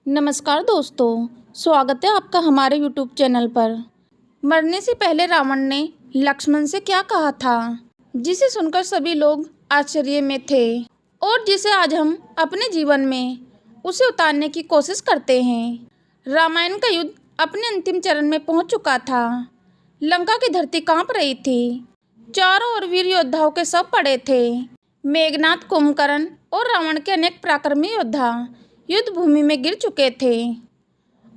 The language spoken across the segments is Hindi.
नमस्कार दोस्तों, स्वागत है आपका हमारे यूट्यूब चैनल पर। मरने से पहले रावण ने लक्ष्मण से क्या कहा था, जिसे सुनकर सभी लोग आश्चर्य में थे और जिसे आज हम अपने जीवन में उसे उतारने की कोशिश करते हैं। रामायण का युद्ध अपने अंतिम चरण में पहुंच चुका था। लंका की धरती कांप रही थी। चारों ओर वीर योद्धाओं के शव पड़े थे। मेघनाद, कुंभकर्ण और रावण के अनेक पराक्रमी योद्धा युद्ध भूमि में गिर चुके थे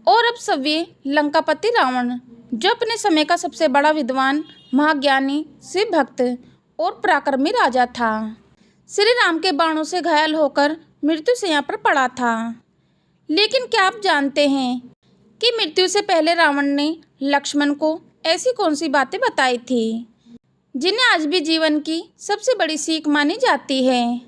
और अब सव्य लंकापति रावण, जो अपने समय का सबसे बड़ा विद्वान, महाज्ञानी, शिव भक्त और पराक्रमी राजा था, श्री राम के बाणों से घायल होकर मृत्यु शैया पर पड़ा था। लेकिन क्या आप जानते हैं कि मृत्यु से पहले रावण ने लक्ष्मण को ऐसी कौन सी बातें बताई थी जिन्हें आज भी जीवन की सबसे बड़ी सीख मानी जाती है।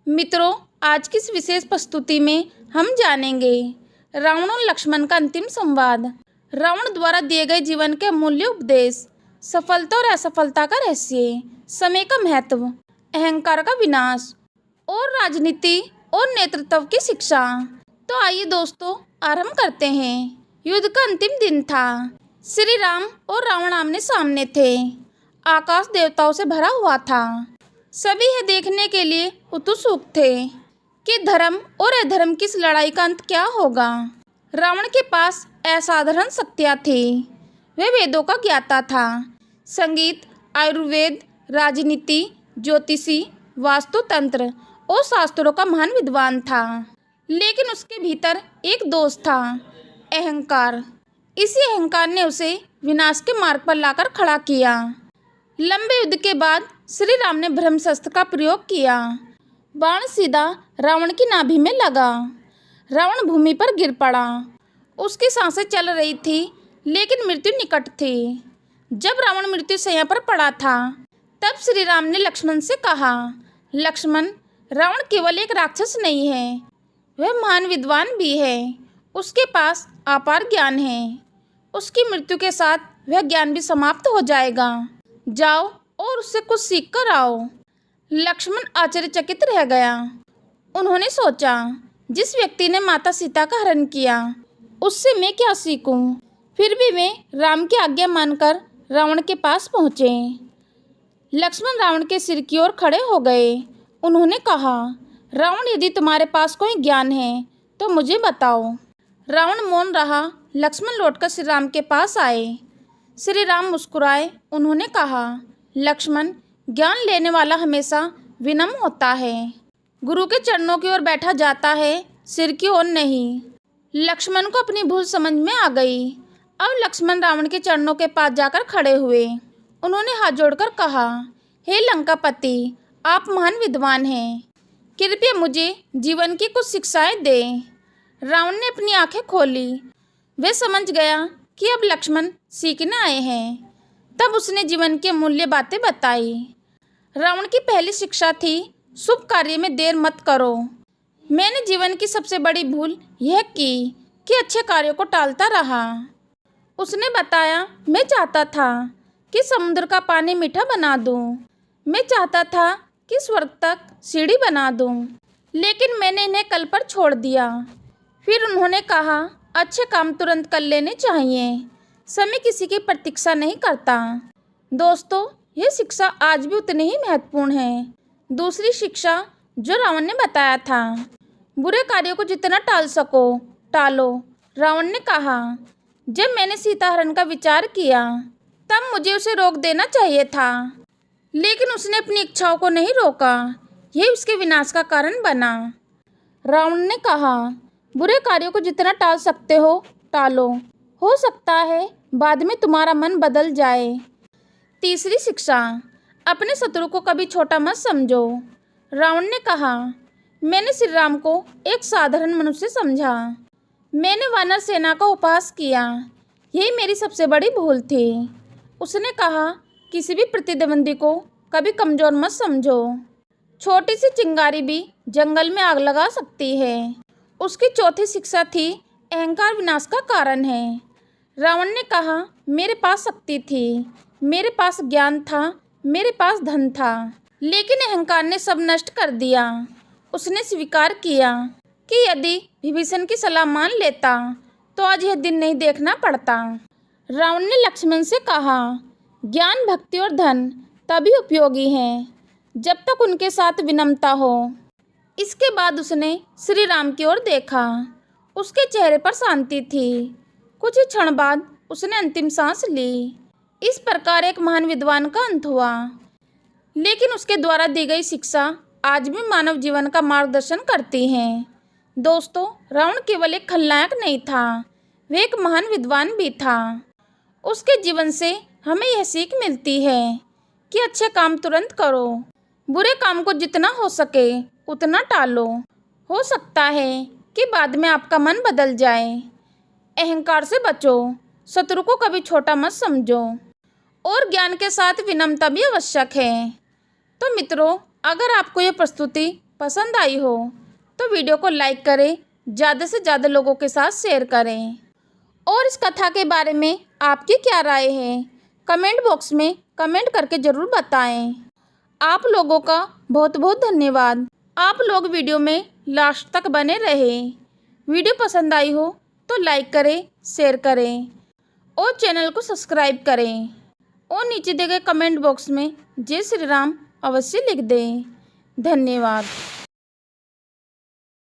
मित्रों, आज की इस विशेष प्रस्तुति में हम जानेंगे रावण और लक्ष्मण का अंतिम संवाद, रावण द्वारा दिए गए जीवन के अमूल्य उपदेश, सफलता और असफलता का रहस्य, समय का महत्व, अहंकार का विनाश और राजनीति और नेतृत्व की शिक्षा। तो आइए दोस्तों, आरंभ करते हैं। युद्ध का अंतिम दिन था। श्री राम और रावण आमने सामने थे। आकाश देवताओं से भरा हुआ था। सभी यह देखने के लिए उत्सुक थे कि धर्म और अधर्म की इस लड़ाई का अंत क्या होगा। रावण के पास असाधारण शक्तियाँ थी। वह वेदों का ज्ञाता था। संगीत, आयुर्वेद, राजनीति, ज्योतिषी, वास्तुतंत्र और शास्त्रों का महान विद्वान था। लेकिन उसके भीतर एक दोष था, अहंकार। इसी अहंकार ने उसे विनाश के मार्ग पर लाकर खड़ा किया। लंबे युद्ध के बाद श्री राम ने ब्रह्मास्त्र का प्रयोग किया। बाण सीधा रावण की नाभि में लगा। रावण भूमि पर गिर पड़ा। उसकी सांसें चल रही थी, लेकिन मृत्यु निकट थी। जब रावण मृत्यु शैया पर पड़ा था, तब श्री राम ने लक्ष्मण से कहा, लक्ष्मण, रावण केवल एक राक्षस नहीं है, वह महान विद्वान भी है। उसके पास अपार ज्ञान है। उसकी मृत्यु के साथ वह ज्ञान भी समाप्त हो जाएगा। जाओ और उससे कुछ सीख कर आओ। लक्ष्मण आश्चर्यचकित रह गया। उन्होंने सोचा, जिस व्यक्ति ने माता सीता का हरण किया, उससे मैं क्या सीखूं। फिर भी वे राम की आज्ञा मानकर रावण के पास पहुँचे। लक्ष्मण रावण के सिर की ओर खड़े हो गए। उन्होंने कहा, रावण, यदि तुम्हारे पास कोई ज्ञान है तो मुझे बताओ। रावण मौन रहा। लक्ष्मण लौटकर श्री राम के पास आए। श्री राम मुस्कुराए। उन्होंने कहा, लक्ष्मण, ज्ञान लेने वाला हमेशा विनम्र होता है। गुरु के चरणों की ओर बैठा जाता है, सिर की ओर नहीं। लक्ष्मण को अपनी भूल समझ में आ गई। अब लक्ष्मण रावण के चरणों के पास जाकर खड़े हुए। उन्होंने हाथ जोड़कर कहा, हे लंकापति, आप महान विद्वान हैं। कृपया मुझे जीवन की कुछ शिक्षाएं दें। रावण ने अपनी आंखें खोली। वह समझ गया कि अब लक्ष्मण सीखने आए हैं। तब उसने जीवन की अमूल्य बातें बताई। रावण की पहली शिक्षा थी, शुभ कार्य में देर मत करो। मैंने जीवन की सबसे बड़ी भूल यह की कि अच्छे कार्यों को टालता रहा। उसने बताया, मैं चाहता था कि समुद्र का पानी मीठा बना दूं। मैं चाहता था कि स्वर्ग तक सीढ़ी बना दूं, लेकिन मैंने इन्हें कल पर छोड़ दिया। फिर उन्होंने कहा, अच्छे काम तुरंत कर लेने चाहिए। समय किसी की प्रतीक्षा नहीं करता। दोस्तों, यह शिक्षा आज भी उतनी ही महत्वपूर्ण है। दूसरी शिक्षा जो रावण ने बताया था, बुरे कार्यों को जितना टाल सको टालो। रावण ने कहा, जब मैंने सीता हरण का विचार किया, तब मुझे उसे रोक देना चाहिए था, लेकिन उसने अपनी इच्छाओं को नहीं रोका। यह उसके विनाश का कारण बना। रावण ने कहा, बुरे कार्यों को जितना टाल सकते हो टालो। हो सकता है बाद में तुम्हारा मन बदल जाए। तीसरी शिक्षा, अपने शत्रु को कभी छोटा मत समझो। रावण ने कहा, मैंने श्री राम को एक साधारण मनुष्य समझा। मैंने वानर सेना का उपहास किया। यही मेरी सबसे बड़ी भूल थी। उसने कहा, किसी भी प्रतिद्वंदी को कभी कमज़ोर मत समझो। छोटी सी चिंगारी भी जंगल में आग लगा सकती है। उसकी चौथी शिक्षा थी, अहंकार विनाश का कारण है। रावण ने कहा, मेरे पास शक्ति थी, मेरे पास ज्ञान था, मेरे पास धन था, लेकिन अहंकार ने सब नष्ट कर दिया। उसने स्वीकार किया कि यदि विभीषण की सलाह मान लेता तो आज यह दिन नहीं देखना पड़ता। रावण ने लक्ष्मण से कहा, ज्ञान, भक्ति और धन तभी उपयोगी हैं जब तक उनके साथ विनम्रता हो। इसके बाद उसने श्री राम की ओर देखा। उसके चेहरे पर शांति थी। कुछ ही क्षण बाद उसने अंतिम सांस ली। इस प्रकार एक महान विद्वान का अंत हुआ, लेकिन उसके द्वारा दी गई शिक्षा आज भी मानव जीवन का मार्गदर्शन करती है। दोस्तों, रावण केवल एक खलनायक नहीं था, वह एक महान विद्वान भी था। उसके जीवन से हमें यह सीख मिलती है कि अच्छे काम तुरंत करो, बुरे काम को जितना हो सके उतना टालो। हो सकता है कि बाद में आपका मन बदल जाए। अहंकार से बचो, शत्रु को कभी छोटा मत समझो और ज्ञान के साथ विनम्रता भी आवश्यक है। तो मित्रों, अगर आपको ये प्रस्तुति पसंद आई हो तो वीडियो को लाइक करें, ज़्यादा से ज़्यादा लोगों के साथ शेयर करें। और इस कथा के बारे में आपकी क्या राय है, कमेंट बॉक्स में कमेंट करके ज़रूर बताएं। आप लोगों का बहुत बहुत धन्यवाद। आप लोग वीडियो में लास्ट तक बने रहे। वीडियो पसंद आई हो तो लाइक करें, शेयर करें और चैनल को सब्सक्राइब करें और नीचे दिए गए कमेंट बॉक्स में जय श्री राम अवश्य लिख दें। धन्यवाद।